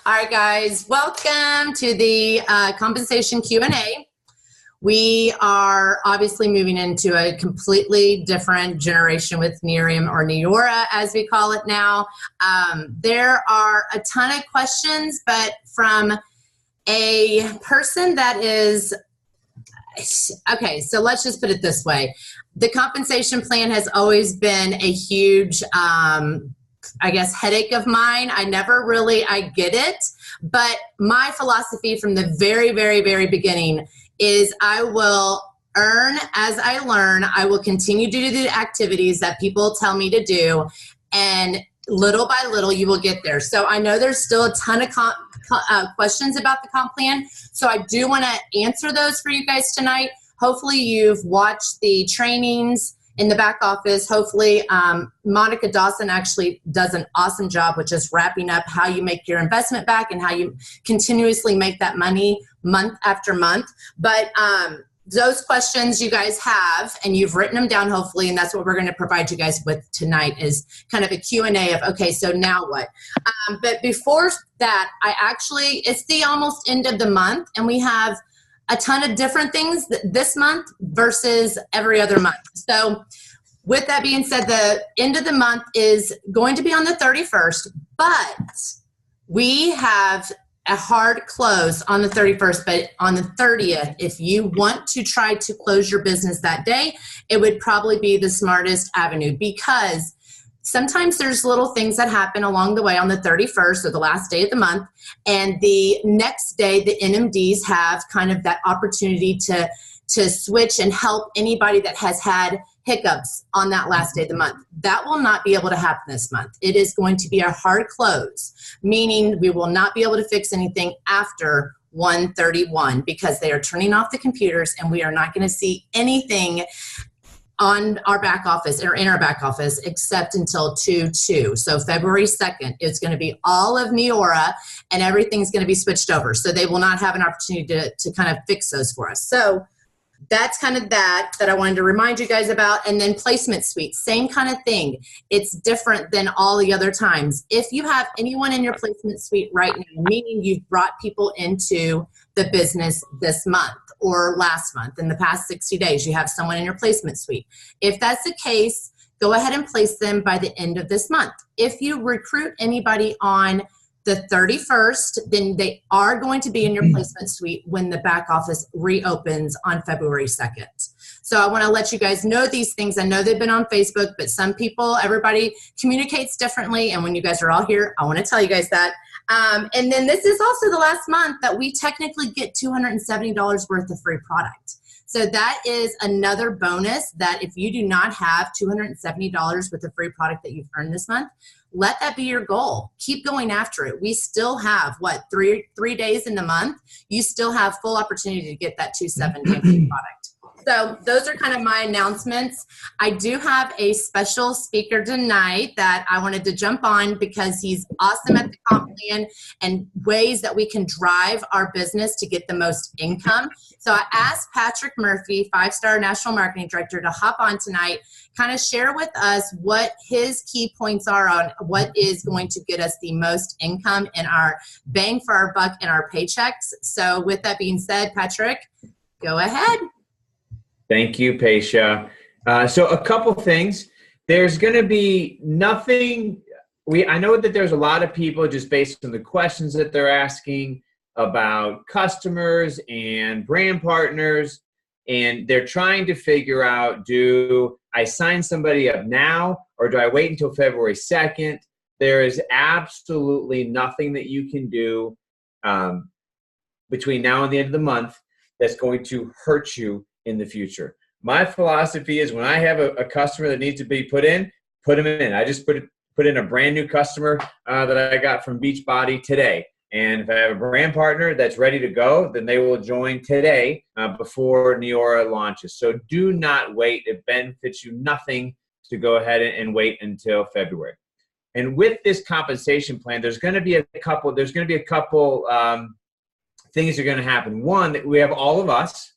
All right, guys, welcome to the compensation Q&A. We are obviously moving into a completely different generation with Neora, or Neora as we call it now. There are a ton of questions, but from a person that is, okay, so let's just put it this way. The compensation plan has always been a huge I guess, headache of mine. I get it. But my philosophy from the very, very, very beginning is I will earn as I learn. I will continue to do the activities that people tell me to do. And little by little, you will get there. So I know there's still a ton of questions about the comp plan. So I do want to answer those for you guys tonight. Hopefully you've watched the trainings in the back office. Hopefully, Monica Dawson actually does an awesome job with just wrapping up how you make your investment back and how you continuously make that money month after month. But those questions you guys have, and you've written them down hopefully, and that's what we're going to provide you guys with tonight is kind of a Q&A of, okay, so now what? But before that, it's the almost end of the month, and we have a ton of different things this month versus every other month. So with that being said, the end of the month is going to be on the 31st, but we have a hard close on the 31st, but on the 30th, if you want to try to close your business that day, it would probably be the smartest avenue, because sometimes there's little things that happen along the way on the 31st, or the last day of the month, and the next day the NMDs have kind of that opportunity to switch and help anybody that has had hiccups on that last day of the month. That will not be able to happen this month. It is going to be a hard close, meaning we will not be able to fix anything after 1/31 because they are turning off the computers, and we are not going to see anything on our back office or in our back office except until 2/2. So February 2nd, it's going to be all of Neora, and everything's going to be switched over. So they will not have an opportunity to kind of fix those for us. So that's kind of that I wanted to remind you guys about. And then placement suite, same kind of thing. It's different than all the other times. If you have anyone in your placement suite right now, meaning you've brought people into the business this month or last month, in the past 60 days, you have someone in your placement suite. If that's the case, go ahead and place them by the end of this month. If you recruit anybody on the 31st, then they are going to be in your placement suite when the back office reopens on February 2nd. So I want to let you guys know these things. I know they've been on Facebook, but everybody communicates differently. And when you guys are all here, I want to tell you guys that. And then this is also the last month that we technically get $270 worth of free product. So that is another bonus, that if you do not have $270 worth of free product that you've earned this month, let that be your goal. Keep going after it. We still have, three days in the month, you still have full opportunity to get that $270 free product. So those are kind of my announcements. I do have a special speaker tonight that I wanted to jump on because he's awesome at the comp plan and ways that we can drive our business to get the most income. So I asked Patrick Murphy, 5-star National Marketing Director, to hop on tonight, kind of share with us what his key points are on what is going to get us the most income and our bang for our buck and our paychecks. So with that being said, Patrick, go ahead. Thank you, Paisha. So a couple things. There's going to be nothing. I know that there's a lot of people, just based on the questions that they're asking about customers and brand partners, and they're trying to figure out, do I sign somebody up now or do I wait until February 2nd? There is absolutely nothing that you can do between now and the end of the month that's going to hurt you in the future. My philosophy is, when I have a customer that needs to be put them in. I just put in a brand new customer that I got from Beachbody today. And if I have a brand partner that's ready to go, then they will join today before Neora launches. So do not wait. It benefits you nothing to go ahead and wait until February. And with this compensation plan, there's going to be a couple things that are going to happen. One, that we have all of us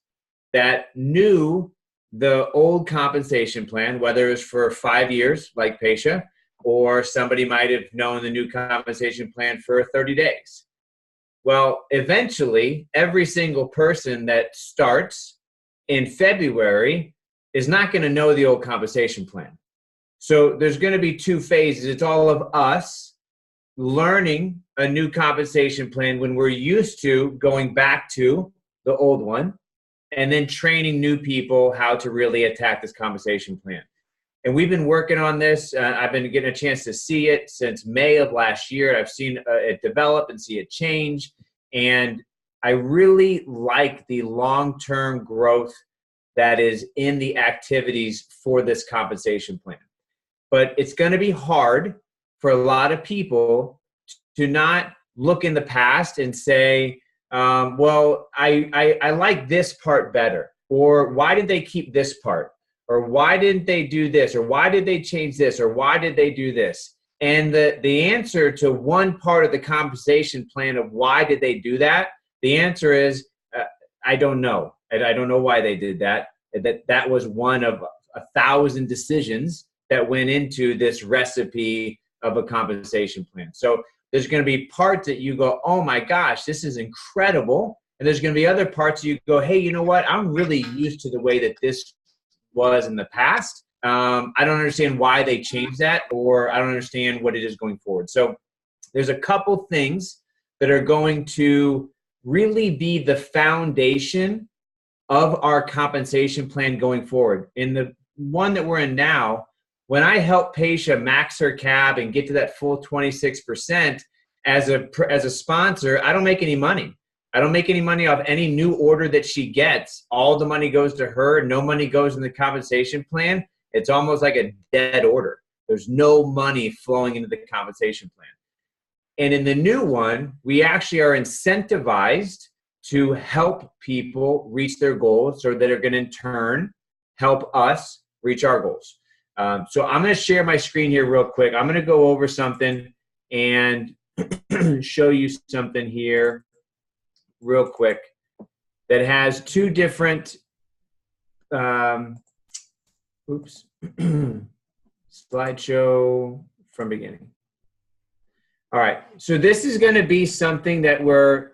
that knew the old compensation plan, whether it was for 5 years, like Paisha, or somebody might have known the new compensation plan for 30 days. Well, eventually, every single person that starts in February is not going to know the old compensation plan. So there's going to be two phases. It's all of us learning a new compensation plan when we're used to going back to the old one, and then training new people how to really attack this compensation plan. And we've been working on this. I've been getting a chance to see it since May of last year. I've seen it develop and see it change. And I really like the long-term growth that is in the activities for this compensation plan. But it's going to be hard for a lot of people to not look in the past and say, well, I like this part better. Or why did they keep this part? Or why didn't they do this? Or why did they change this? Or why did they do this? And the answer to one part of the compensation plan of why did they do that, the answer is, I don't know. I don't know why they did that. That was one of 1,000 decisions that went into this recipe of a compensation plan. So there's going to be parts that you go, oh my gosh, this is incredible. And there's going to be other parts you go, hey, you know what? I'm really used to the way that this was in the past. I don't understand why they changed that, or I don't understand what it is going forward. So there's a couple things that are going to really be the foundation of our compensation plan going forward. In the one that we're in now, when I help Paisha max her cab and get to that full 26%, as a sponsor, I don't make any money. I don't make any money off any new order that she gets. All the money goes to her. No money goes in the compensation plan. It's almost like a dead order. There's no money flowing into the compensation plan. And in the new one, we actually are incentivized to help people reach their goals, so that are going to in turn help us reach our goals. So I'm going to share my screen here real quick. I'm going to go over something and show you something here real quick that has two different slideshow from beginning. All right, so this is going to be something that we're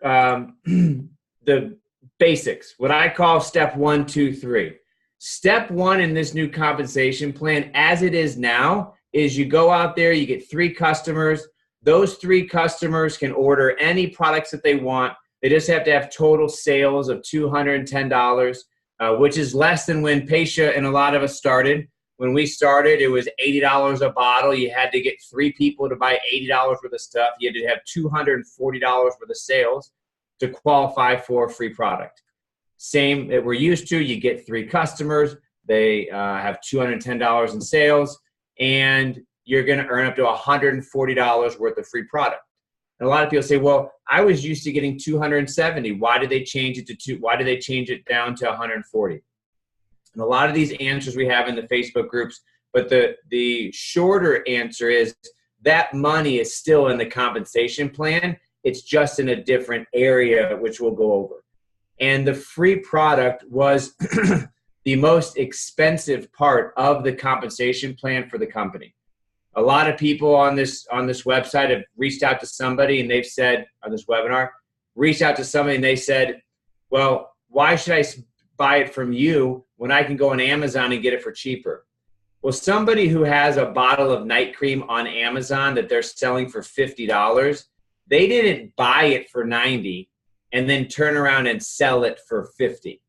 the basics, what I call step 1, 2, 3. Step 1 in this new compensation plan, as it is now, is you go out there, you get 3 customers. Those 3 customers can order any products that they want. They just have to have total sales of $210, which is less than when Paisha and a lot of us started. When we started, it was $80 a bottle. You had to get 3 people to buy $80 worth of stuff. You had to have $240 worth of sales to qualify for a free product. Same that we're used to. You get 3 customers. They have $210 in sales, and you're going to earn up to $140 worth of free product. And a lot of people say, well, I was used to getting 270. Why did they change it to 2? Why did they change it down to 140? And a lot of these answers we have in the Facebook groups, but the shorter answer is that money is still in the compensation plan. It's just in a different area, which we'll go over. And the free product was the most expensive part of the compensation plan for the company. A lot of people on this website have reached out to somebody and they've said, on this webinar, reached out to somebody and they said, well, why should I buy it from you when I can go on Amazon and get it for cheaper? Well, somebody who has a bottle of night cream on Amazon that they're selling for $50, they didn't buy it for $90 and then turn around and sell it for $50.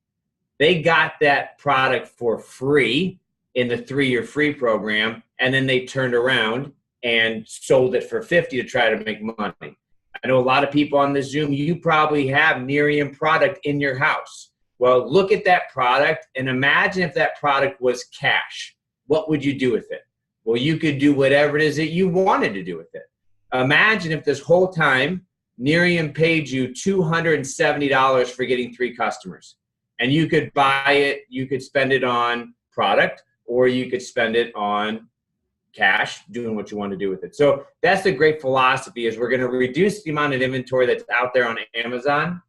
They got that product for free in the 3-year free program, and then they turned around and sold it for $50 to try to make money. I know a lot of people on this Zoom, you probably have Neora product in your house. Well, look at that product and imagine if that product was cash. What would you do with it? Well, you could do whatever it is that you wanted to do with it. Imagine if this whole time Neora paid you $270 for getting 3 customers. And you could buy it, you could spend it on product, or you could spend it on cash, doing what you want to do with it. So that's the great philosophy, is we're going to reduce the amount of inventory that's out there on Amazon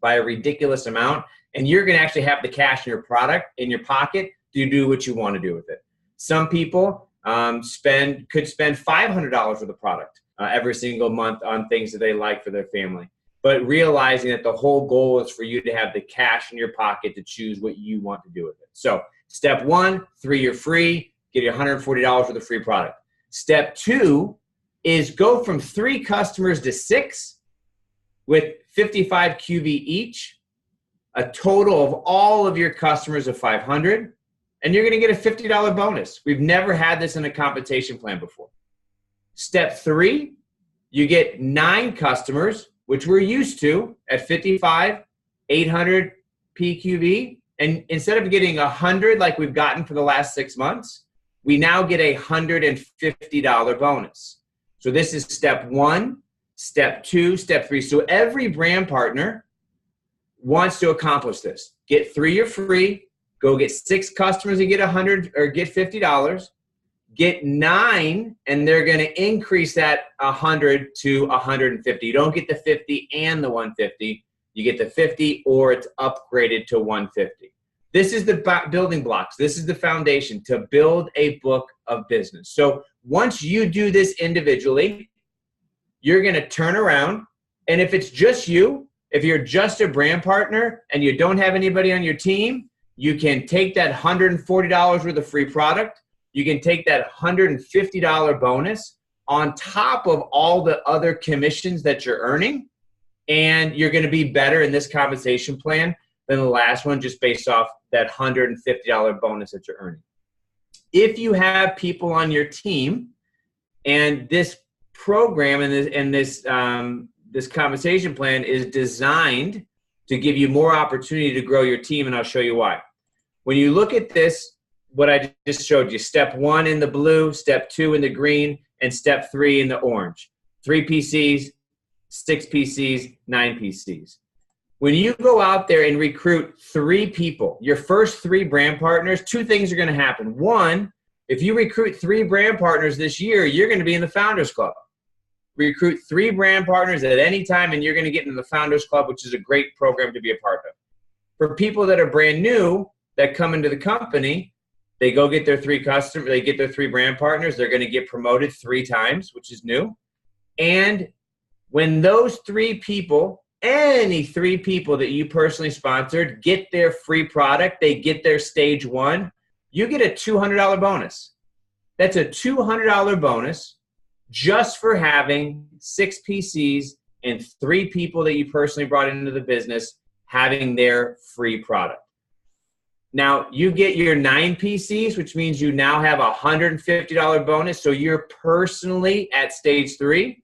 by a ridiculous amount, and you're going to actually have the cash in your product, in your pocket, to do what you want to do with it. Some people could spend $500 worth of product every single month on things that they like for their family. but realizing that the whole goal is for you to have the cash in your pocket to choose what you want to do with it. So step 1, 3-year free, get you $140 worth of free product. Step 2 is go from 3 customers to 6 with 55 QV each, a total of all of your customers of 500, and you're going to get a $50 bonus. We've never had this in a compensation plan before. Step 3, you get 9 customers, which we're used to at 55, 800 PQV. And instead of getting 100 like we've gotten for the last 6 months, we now get a $150 bonus. So this is step 1, step 2, step 3. So every brand partner wants to accomplish this. Get 3-year free, go get 6 customers and get 100 or get $50. Get 9, and they're going to increase that 100 to 150. You don't get the 50 and the 150. You get the 50, or it's upgraded to 150. This is the building blocks. This is the foundation to build a book of business. So once you do this individually, you're going to turn around, and if it's just you, if you're just a brand partner and you don't have anybody on your team, you can take that $140 worth of free product. You can take that $150 bonus on top of all the other commissions that you're earning, and you're going to be better in this compensation plan than the last one just based off that $150 bonus that you're earning. If you have people on your team, and this program and this compensation plan is designed to give you more opportunity to grow your team, and I'll show you why. When you look at this, what I just showed you, step 1 in the blue, step 2 in the green, and step 3 in the orange. 3 PCs, 6 PCs, 9 PCs. When you go out there and recruit 3 people, your first 3 brand partners, 2 things are going to happen. 1, if you recruit 3 brand partners this year, you're going to be in the Founders Club. Recruit 3 brand partners at any time, and you're going to get into the Founders Club, which is a great program to be a part of. For people that are brand new that come into the company, they go get their 3 customers, they get their 3 brand partners, they're going to get promoted 3 times, which is new. And when those 3 people, any 3 people that you personally sponsored, get their free product, they get their stage 1, you get a $200 bonus. That's a $200 bonus just for having 6 PCs and 3 people that you personally brought into the business having their free product. Now, you get your 9 PCs, which means you now have a $150 bonus. So you're personally at stage 3.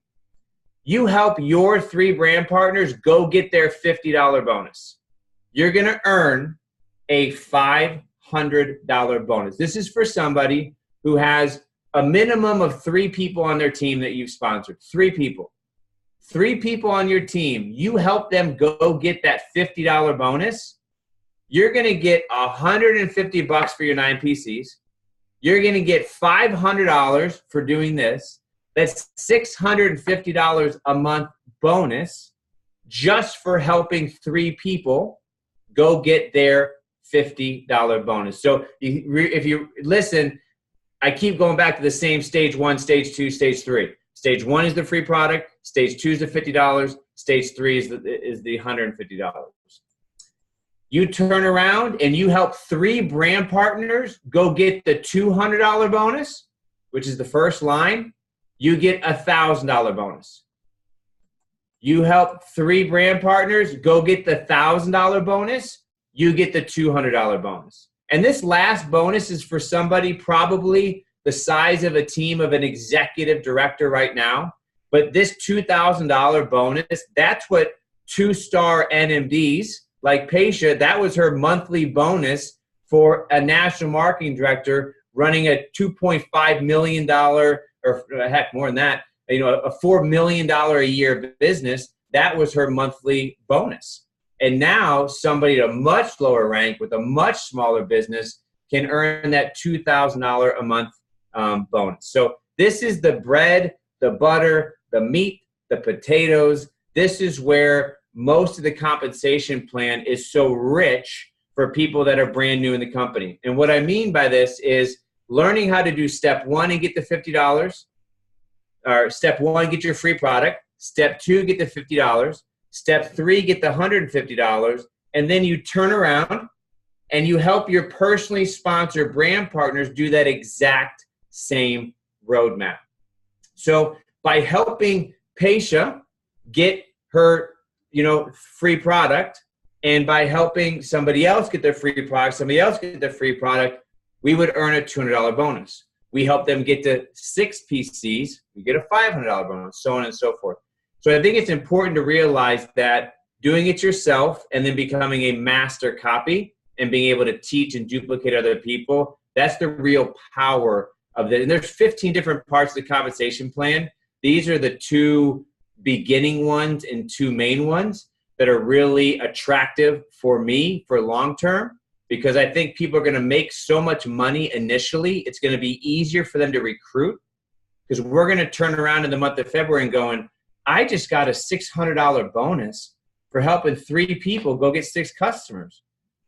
You help your 3 brand partners go get their $50 bonus. You're going to earn a $500 bonus. This is for somebody who has a minimum of 3 people on their team that you've sponsored. 3 people. 3 people on your team. You help them go get that $50 bonus. You're going to get $150 for your 9 PCs. You're going to get $500 for doing this. That's $650 a month bonus just for helping 3 people go get their $50 bonus. So if you listen, I keep going back to the same stage 1, stage 2, stage 3. Stage 1 is the free product. Stage 2 is the $50. Stage 3 is the $150. You turn around and you help 3 brand partners go get the $200 bonus, which is the first line. You get a $1,000 bonus. You help 3 brand partners go get the $1,000 bonus. You get the $200 bonus. And this last bonus is for somebody probably the size of a team of an executive director right now. But this $2,000 bonus, that's what 2-star NMDs like Paisha, that was her monthly bonus for a national marketing director running a $2.5 million, or heck, more than that, a $4 million a year business. That was her monthly bonus. And now somebody at a much lower rank with a much smaller business can earn that $2,000 a month bonus. So this is the bread, the butter, the meat, the potatoes. This is where most of the compensation plan is so rich for people that are brand new in the company. And what I mean by this is learning how to do step 1 and get the $50, or step 1, get your free product. Step 2, get the $50. Step 3, get the $150. And then you turn around and you help your personally sponsored brand partners do that exact same roadmap. So by helping Paisha get her, free product, and by helping somebody else get their free product, somebody else get their free product, we would earn a $200 bonus. We help them get to 6 PCs, we get a $500 bonus, so on and so forth. So I think it's important to realize that doing it yourself and then becoming a master copy and being able to teach and duplicate other people, that's the real power of it. And there's 15 different parts of the compensation plan. These are the 2 beginning ones and 2 main ones that are really attractive for me for long term, because I think people are going to make so much money initially, it's going to be easier for them to recruit, because we're going to turn around in the month of February and going, I just got a $600 bonus for helping 3 people go get 6 customers.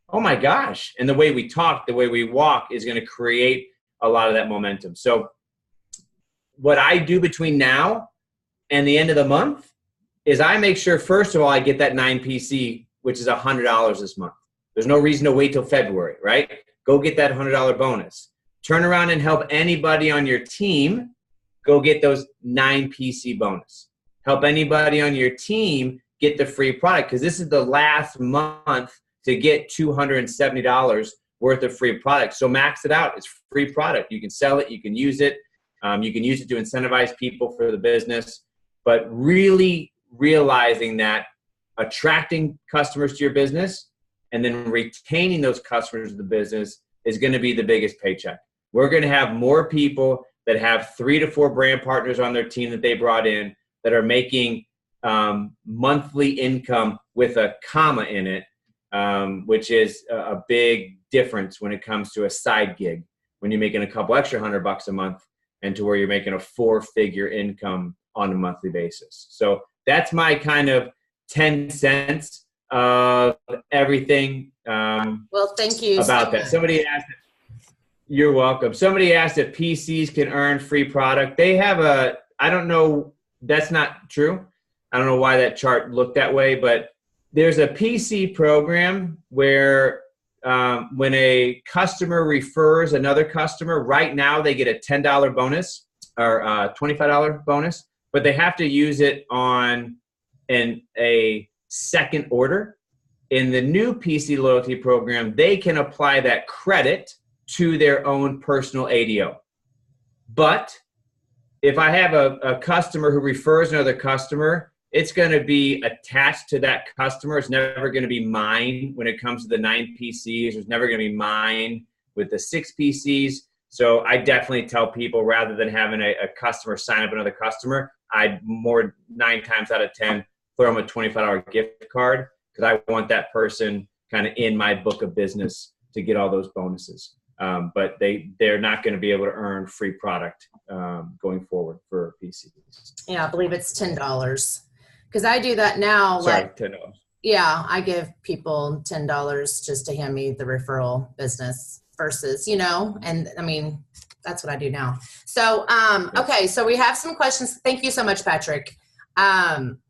Oh my gosh. And the way we talk, the way we walk is going to create a lot of that momentum. So what I do between now and the end of the month is I make sure, first of all, I get that 9 PC, which is $100 this month. There's no reason to wait till February, right? Go get that $100 bonus. Turn around and help anybody on your team go get those 9 PC bonus. Help anybody on your team get the free product, because this is the last month to get $270 worth of free product. So max it out. It's free product. You can sell it. You can use it. You can use it to incentivize people for the business. But really realizing that attracting customers to your business and then retaining those customers to the business is going to be the biggest paycheck. We're going to have more people that have 3 to 4 brand partners on their team that they brought in that are making monthly income with a comma in it, which is a big difference when it comes to a side gig, when you're making a couple extra $100 a month and to where you're making a 4-figure income on a monthly basis. So that's my kind of 10 cents of everything. Well, thank you about so that. much. Somebody asked, you're welcome. Somebody asked if PCs can earn free product. They have I don't know, that's not true. I don't know why that chart looked that way, but there's a PC program where when a customer refers another customer, right now they get a $10 bonus or a $25 bonus, but they have to use it on a second order. In the new PC loyalty program, they can apply that credit to their own personal ADO. But if I have a customer who refers another customer, it's going to be attached to that customer. It's never going to be mine when it comes to the 9 PCs. It's never going to be mine with the 6 PCs. So I definitely tell people, rather than having a customer sign up another customer, I'd 9 times out of 10 throw them a $25 gift card, because I want that person kind of in my book of business to get all those bonuses. But they're not going to be able to earn free product going forward for PCs. Yeah, I believe it's $10. Because I do that now. Sorry, $10. Yeah, I give people $10 just to hand me the referral business versus, and I mean, that's what I do now. So, okay, so we have some questions. Thank you so much, Patrick.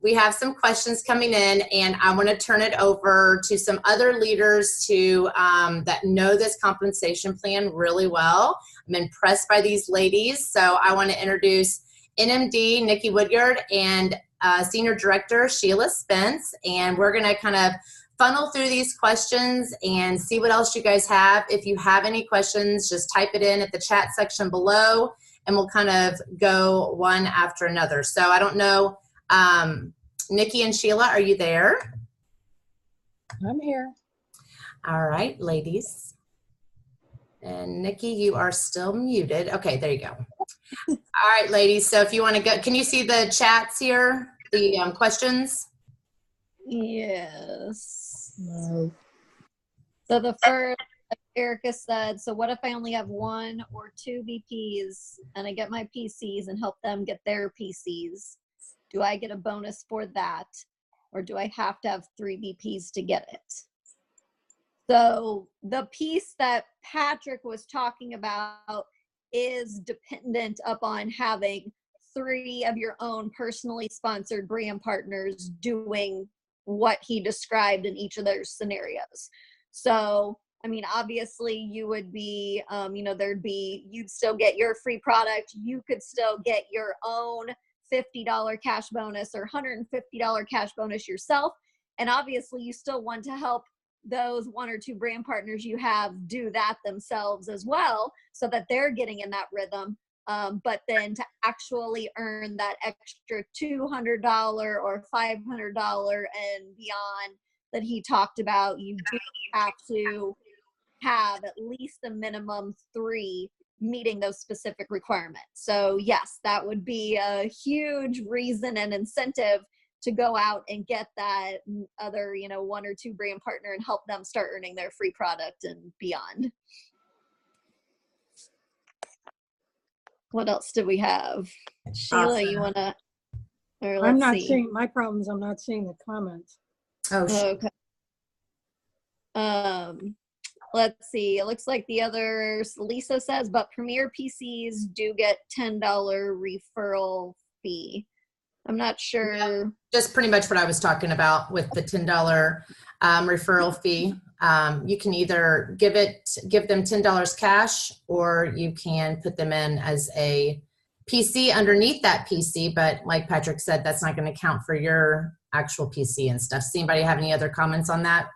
We have some questions coming in, and I want to turn it over to some other leaders that know this compensation plan really well. I'm impressed by these ladies. So I want to introduce NMD Nikki Woodyard and Senior Director Sheila Spence, and we're going to kind of funnel through these questions and see what else you guys have. If you have any questions, just type it in at the chat section below, and we'll kind of go one after another. So I don't know, Nikki and Sheila, are you there? I'm here. All right, ladies. And Nikki, you are still muted. Okay, there you go. All right, ladies. So if you want to go, can you see the chats here? The questions? Yes. No. So the first, Erica said, so what if I only have 1 or 2 VPs and I get my PCs and help them get their PCs? Do I get a bonus for that? Or do I have to have 3 VPs to get it? So the piece that Patrick was talking about is dependent upon having 3 of your own personally sponsored brand partners doing what he described in each of those scenarios. So, I mean, obviously you would be, you'd still get your free product. You could still get your own $50 cash bonus or $150 cash bonus yourself. And obviously you still want to help those 1 or 2 brand partners you have do that themselves as well, so that they're getting in that rhythm. But then to actually earn that extra $200 or $500 and beyond that he talked about, you do have to have at least a minimum 3 meeting those specific requirements. So yes, that would be a huge reason and incentive to go out and get that other, 1 or 2 brand partner and help them start earning their free product and beyond. What else do we have? Sheila, Awesome. You want to? I'm not seeing, my problem is I'm not seeing the comments. Oh, okay. Let's see. It looks like the others, Lisa says, but Premier PCs do get $10 referral fee. I'm not sure. yeah, just pretty much what I was talking about with the $10 referral fee. You can either give them $10 cash, or you can put them in as a PC underneath that PC. But like Patrick said, that's not going to count for your actual PC and stuff. Does anybody have any other comments on that?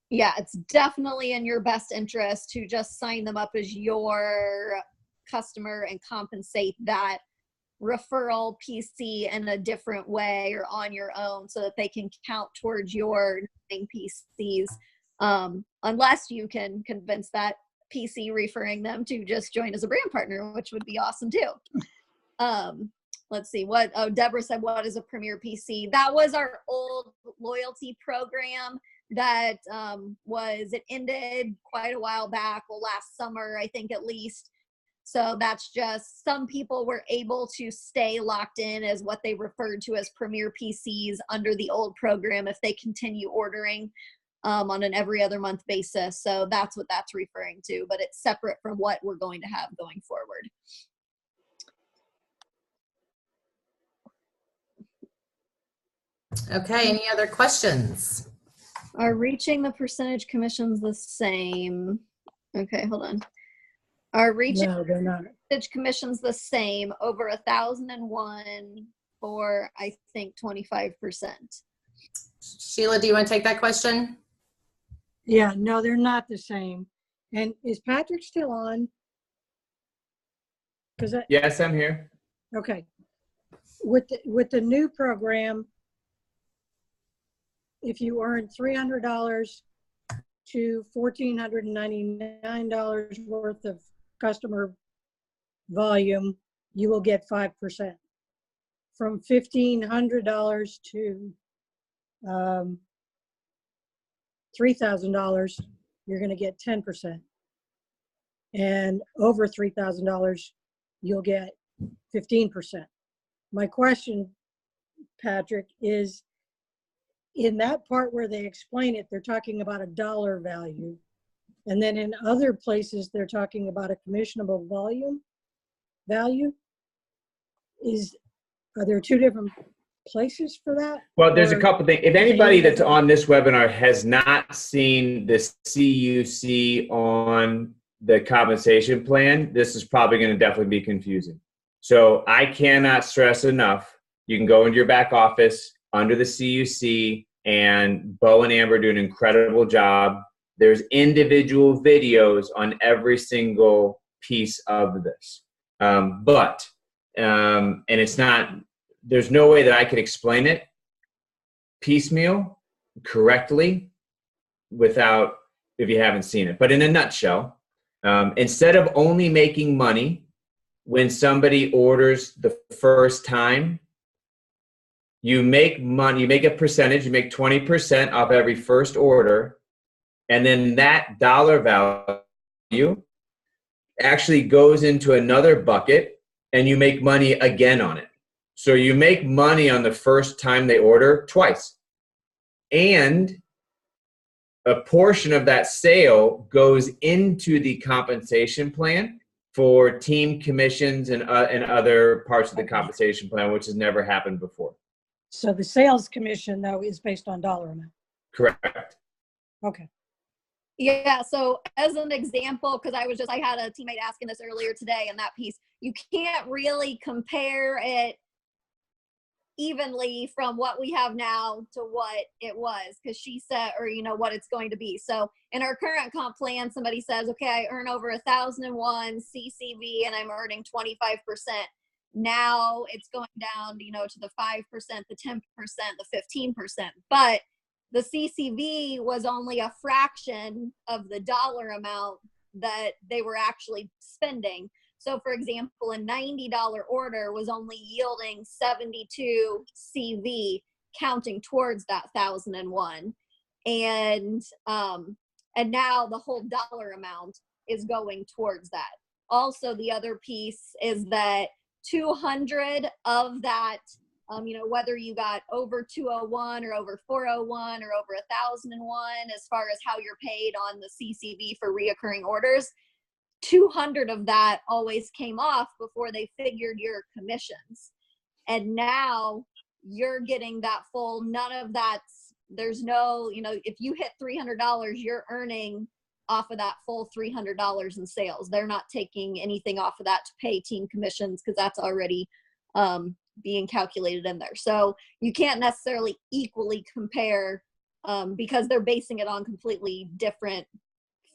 Yeah, it's definitely in your best interest to just sign them up as your customer and compensate that referral PC in a different way or on your own, so that they can count towards your PCs, unless you can convince that PC referring them to just join as a brand partner, which would be awesome too. Let's see what, Deborah said, what is a Premier PC? That was our old loyalty program that it ended quite a while back, last summer, I think, at least. So that's just, some people were able to stay locked in as what they referred to as Premier PCs under the old program if they continue ordering on an every other month basis. So that's what that's referring to, but it's separate from what we're going to have going forward. Okay, any other questions? Are reaching the percentage commissions the same? Okay, hold on. Are reaching No, they're not. percentage commissions the same over 1,001 for, I think, 25%? Sheila, do you want to take that question? Yeah, no, they're not the same. And is Patrick still on? Yes, I'm here. Okay. With the new program, if you earn $300 to $1,499 worth of customer volume, you will get 5%. From $1,500 to $3,000, you're going to get 10%. And over $3,000, you'll get 15%. My question, Patrick, is in that part where they explain it, they're talking about a dollar value. And then in other places, they're talking about a commissionable volume value. Are there 2 different places for that? Well, there's a couple things. If anybody that's on this webinar has not seen the CUC on the compensation plan, this is probably going to definitely be confusing. So I cannot stress enough, you can go into your back office under the CUC, and Bo and Amber do an incredible job. There's individual videos on every single piece of this. And it's not, there's no way that I could explain it piecemeal correctly without, if you haven't seen it. But in a nutshell, instead of only making money when somebody orders the first time, you make money, you make a percentage, you make 20% off every first order, and then that dollar value actually goes into another bucket and you make money again on it. So you make money on the first time they order twice. And a portion of that sale goes into the compensation plan for team commissions and other parts of the compensation plan, which has never happened before. So the sales commission, though, is based on dollar amount. Correct. Okay. Yeah, so as an example, because I had a teammate asking this earlier today in that piece, you can't really compare it evenly from what we have now to what it was, because she said, or what it's going to be. So in our current comp plan, somebody says, okay, I earn over 1,001 CCV and I'm earning 25%. Now it's going down, to the 5%, the 10%, the 15%. But the CCV was only a fraction of the dollar amount that they were actually spending. So for example, a $90 order was only yielding 72 CV, counting towards that 1,001. And now the whole dollar amount is going towards that. Also, the other piece is that 200 of that, whether you got over 201 or over 401 or over 1,001, as far as how you're paid on the CCV for reoccurring orders, 200 of that always came off before they figured your commissions. And now you're getting that full, none of that's, there's no, if you hit $300, you're earning off of that full $300 in sales. They're not taking anything off of that to pay team commissions, because that's already being calculated in there. So you can't necessarily equally compare because they're basing it on completely different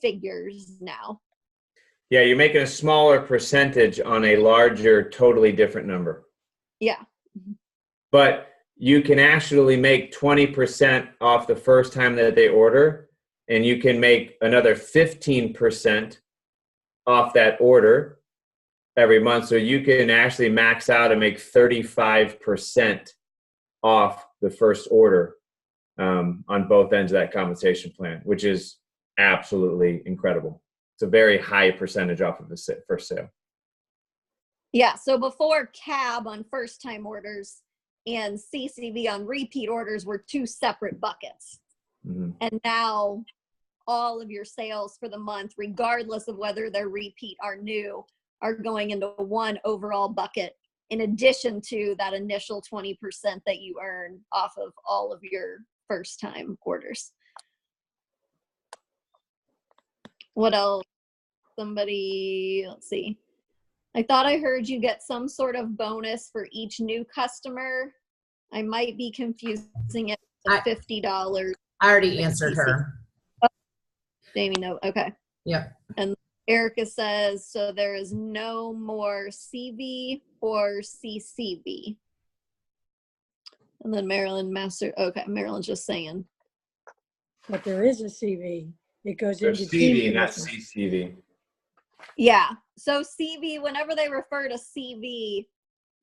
figures now. Yeah, you're making a smaller percentage on a larger, totally different number. Yeah. But you can actually make 20% off the first time that they order, and you can make another 15% off that order every month. So you can actually max out and make 35% off the first order on both ends of that compensation plan, which is absolutely incredible. It's a very high percentage off of the first sale. Yeah, so before CAB on first time orders and CCV on repeat orders were two separate buckets. Mm-hmm. And now all of your sales for the month, regardless of whether they're repeat or new, are going into one overall bucket, in addition to that initial 20% that you earn off of all of your first time orders. What else? Somebody, let's see. I thought I heard you get some sort of bonus for each new customer. I might be confusing it to $50. I already answered her. Oh, Jamie, no. Okay. Yep. And Erica says, so there is no more CV or CCV. And then Marilyn Master. Okay, Marilyn's just saying. But there is a CV. It goes into CV, not CCV. Yeah. So CV, whenever they refer to CV,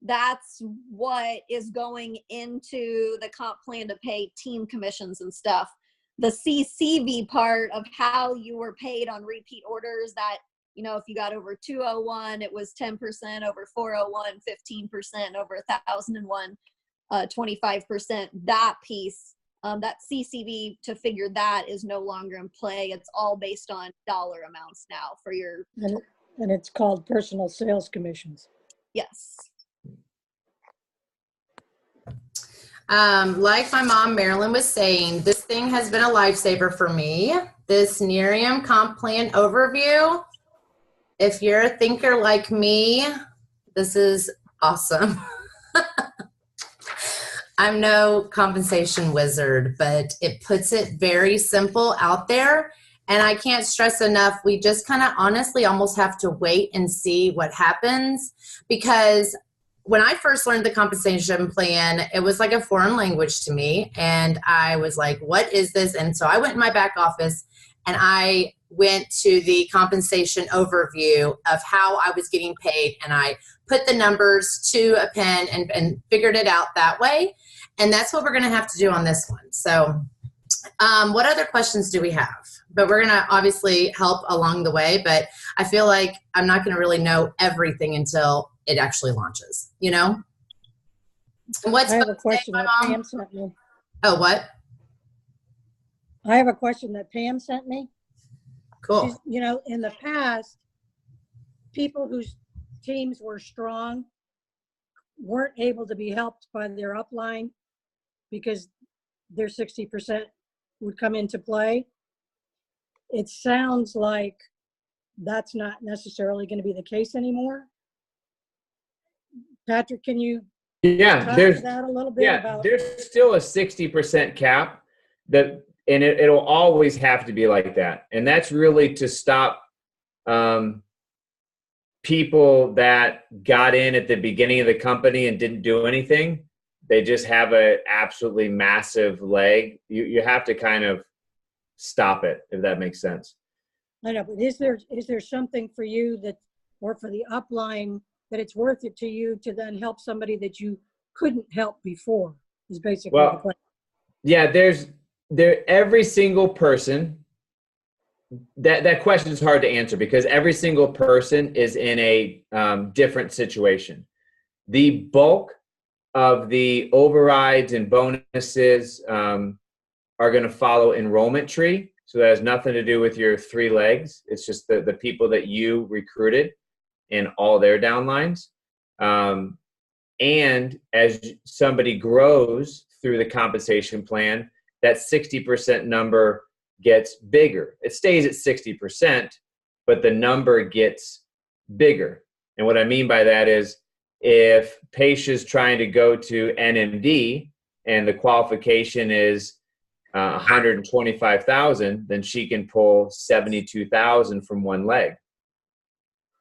that's what is going into the comp plan to pay team commissions and stuff. The CCV part of how you were paid on repeat orders, that, if you got over 201, it was 10%, over 401, 15%, over 1,001, 25%. That piece, that CCV to figure that is no longer in play. It's all based on dollar amounts now for your. And it's called personal sales commissions. Yes. Like my mom, Marilyn, was saying, this thing has been a lifesaver for me. This Neora comp plan overview. If you're a thinker like me, this is awesome. I'm no compensation wizard, but it puts it very simple out there. And I can't stress enough, we just kind of honestly almost have to wait and see what happens, because when I first learned the compensation plan, it was like a foreign language to me. And I was like, what is this? And so I went in my back office and I went to the compensation overview of how I was getting paid. And I put the numbers to a pen and figured it out that way. And that's what we're going to have to do on this one. So what other questions do we have? But we're going to obviously help along the way. But I feel like I'm not going to really know everything until it actually launches, And what's I have a question that Pam sent me. Oh, what? I have a question that Pam sent me. Cool. She's, in the past, people whose teams were strong weren't able to be helped by their upline because their 60% would come into play. It sounds like that's not necessarily going to be the case anymore. Patrick, can you talk to that a little bit about? There's still a 60% cap that, and it'll always have to be like that. And that's really to stop people that got in at the beginning of the company and didn't do anything. They just have an absolutely massive leg. You have to kind of stop it, if that makes sense. I know, but is there something for you that, or for the upline, that it's worth it to you to then help somebody that you couldn't help before, is basically the question. Yeah, every single person, that question is hard to answer because every single person is in a different situation. The bulk of the overrides and bonuses are going to follow enrollment tree. So that has nothing to do with your 3 legs. It's just the people that you recruited and all their downlines. And as somebody grows through the compensation plan, that 60% number gets bigger. It stays at 60%, but the number gets bigger. And what I mean by that is if Paisha's trying to go to NMD and the qualification is 125,000, then she can pull 72,000 from one leg.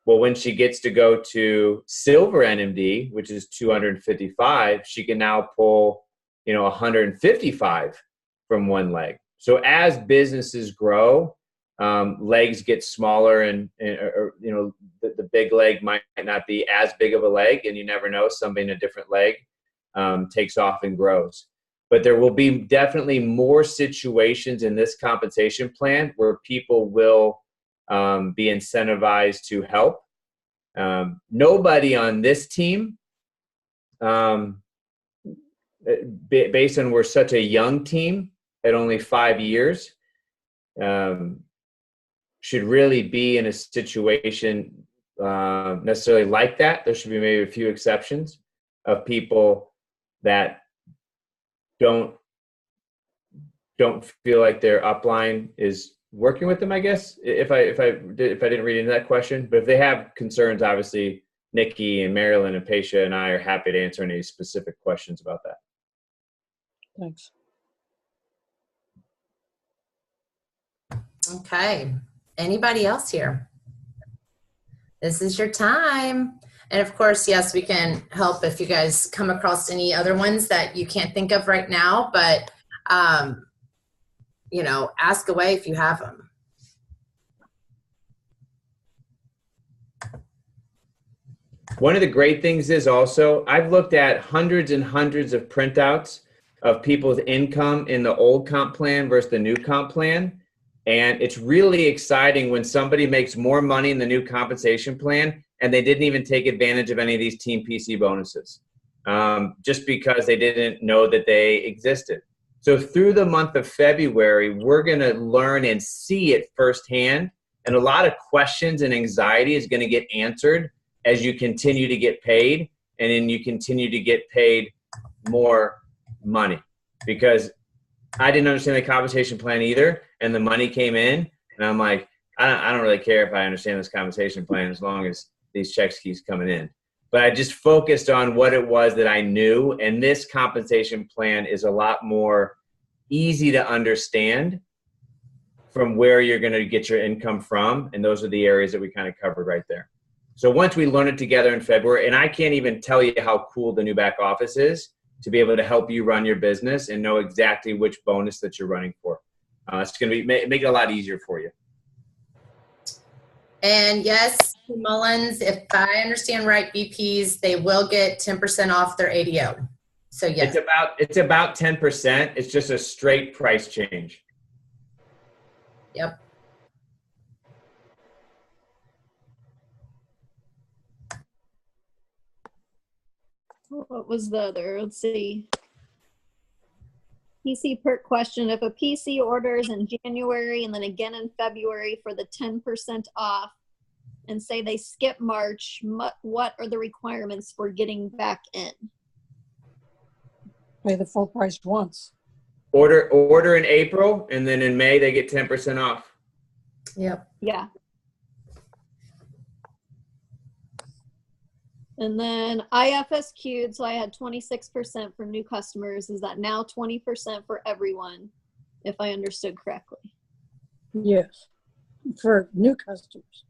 Well, when she gets to go to silver NMD, which is 255, she can now pull, 155 from one leg. So as businesses grow, legs get smaller, and the big leg might not be as big of a leg, and you never know, somebody in a different leg takes off and grows. But there will be definitely more situations in this compensation plan where people will be incentivized to help. Nobody on this team, based on we're such a young team at only 5 years, should really be in a situation necessarily like that. There should be maybe a few exceptions of people that don't feel like their upline is working with them, I guess, if I didn't read into that question. But if they have concerns, obviously Nikki and Marilyn and Paisha and I are happy to answer any specific questions about that. Thanks. Okay. Anybody else here? This is your time. And of course, yes, we can help if you guys come across any other ones that you can't think of right now, but ask away if you have them. One of the great things is also, I've looked at hundreds and hundreds of printouts of people's income in the old comp plan versus the new comp plan. And it's really exciting when somebody makes more money in the new compensation plan and they didn't even take advantage of any of these team PC bonuses, just because they didn't know that they existed. So through the month of February, we're going to learn and see it firsthand. And a lot of questions and anxiety is going to get answered as you continue to get paid, and then you continue to get paid more money. Because I didn't understand the compensation plan either, and the money came in, and I'm like, I don't really care if I understand this compensation plan as long as these checks keeps coming in. But I just focused on what it was that I knew, and this compensation plan is a lot more easy to understand from where you're going to get your income from, and those are the areas that we kind of covered right there. So once we learn it together in February, and I can't even tell you how cool the new back office is to be able to help you run your business and know exactly which bonus that you're running for. It's going to be make it a lot easier for you. And yes, Mullins, if I understand right, VPs, they will get 10% off their ADO. So yes. It's about 10%. It's just a straight price change. Yep. What was the other? Let's see. PC perk question. If a PC orders in January and then again in February for the 10% off, and say they skip March, what are the requirements for getting back in? Pay the full price once. Order in April, and then in May they get 10% off. Yep. Yeah. And then IFSQ'd, so I had 26% for new customers. Is that now 20% for everyone, if I understood correctly? Yes, for new customers.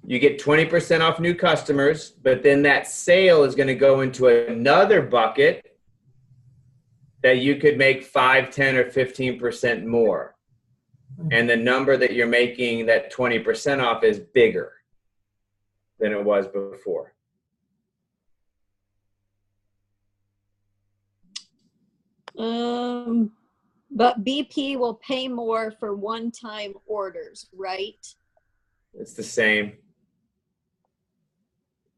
You get 20% off new customers, but then that sale is going to go into another bucket that you could make 5, 10, or 15% more. And the number that you're making that 20% off is bigger than it was before. But BP will pay more for one-time orders, right? It's the same.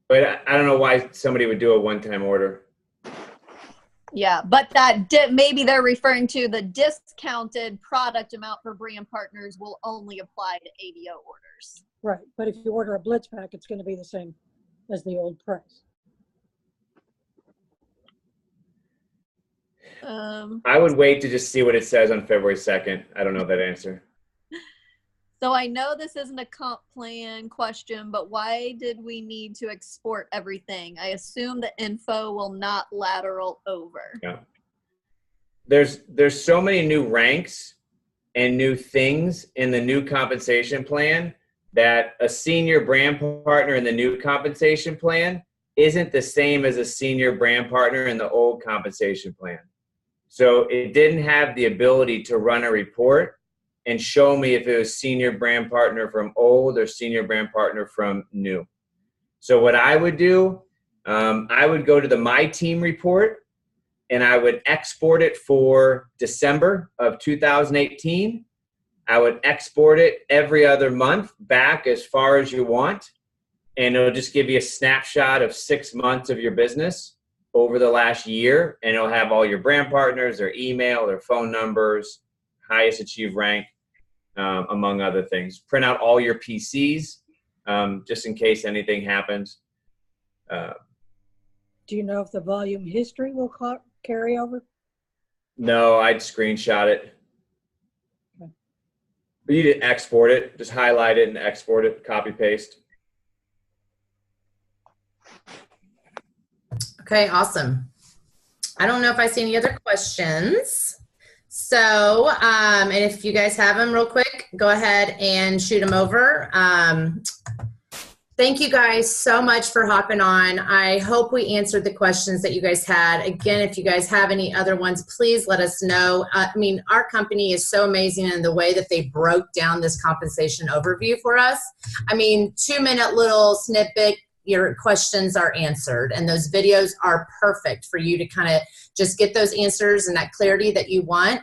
But I don't know why somebody would do a one-time order. Yeah, but that maybe they're referring to the discounted product amount for brand partners will only apply to ADO orders. Right, but if you order a Blitz pack, it's going to be the same as the old price. I would wait to just see what it says on February 2nd. I don't know that answer. So I know this isn't a comp plan question, but why did we need to export everything? I assume the info will not lateral over. Yeah. There's so many new ranks and new things in the new compensation plan that a senior brand partner in the new compensation plan isn't the same as a senior brand partner in the old compensation plan. So it didn't have the ability to run a report and show me if it was senior brand partner from old or senior brand partner from new. So what I would do, I would go to the My Team report and I would export it for December of 2018. I would export it every other month back as far as you want. And it'll just give you a snapshot of 6 months of your business over the last year. And it'll have all your brand partners, their email, their phone numbers, highest achieved rank, among other things. Print out all your PCs just in case anything happens. Do you know if the volume history will carry over? No, I'd screenshot it. Okay. But you didn't export it. Just highlight it and export it, copy paste. Okay, awesome. I don't know if I see any other questions. So, and if you guys have them real quick, go ahead and shoot them over. Thank you guys so much for hopping on. I hope we answered the questions that you guys had. Again, if you guys have any other ones, please let us know. I mean, our company is so amazing in the way that they broke down this compensation overview for us. I mean, 2-minute little snippet, your questions are answered, and those videos are perfect for you to kind of just get those answers and that clarity that you want.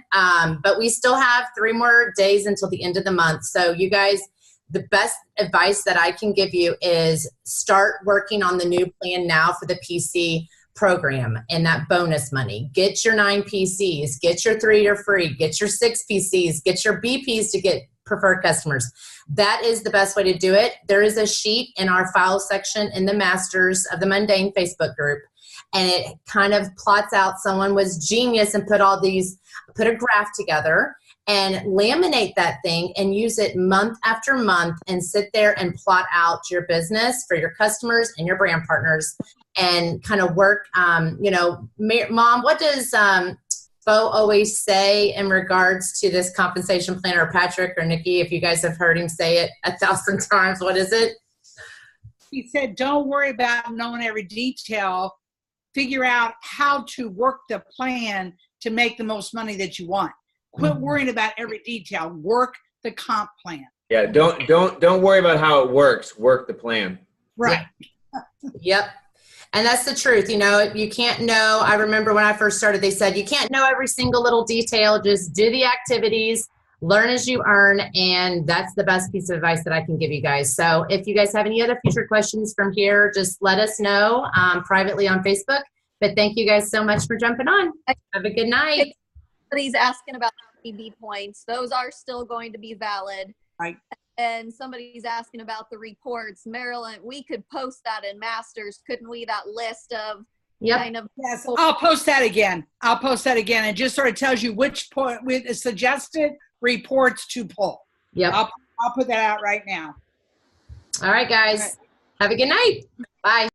But we still have 3 more days until the end of the month. So you guys, the best advice that I can give you is start working on the new plan now for the PC program and that bonus money. Get your 9 PCs, get your 3 are free, get your 6 PCs, get your BPs to get preferred customers. That is the best way to do it. There is a sheet in our file section in the Masters of the Mundane Facebook group, and it kind of plots out. Someone was genius and put a graph together and laminate that thing and use it month after month and sit there and plot out your business for your customers and your brand partners and kind of work. Mom, what does Bo always say in regards to this compensation plan, or Patrick or Nikki, if you guys have heard him say it 1,000 times, what is it? He said, don't worry about knowing every detail. Figure out how to work the plan to make the most money that you want. Quit worrying about every detail. Work the comp plan. Yeah, don't worry about how it works. Work the plan. Right. Yep. And that's the truth. You know, you can't know. I remember when I first started, they said, you can't know every single little detail. Just do the activities, learn as you earn. And that's the best piece of advice that I can give you guys. So if you guys have any other future questions from here, just let us know privately on Facebook. But thank you guys so much for jumping on. Have a good night. Somebody's asking about PB points. Those are still going to be valid. Right. And somebody's asking about the reports. Marilyn, we could post that in Masters, couldn't we? That list of Yep. kind of. Yes, I'll post that again. I'll post that again. It just sort of tells you which point with suggested reports to pull. Yep. I'll put that out right now. All right, guys. All right. Have a good night. Bye.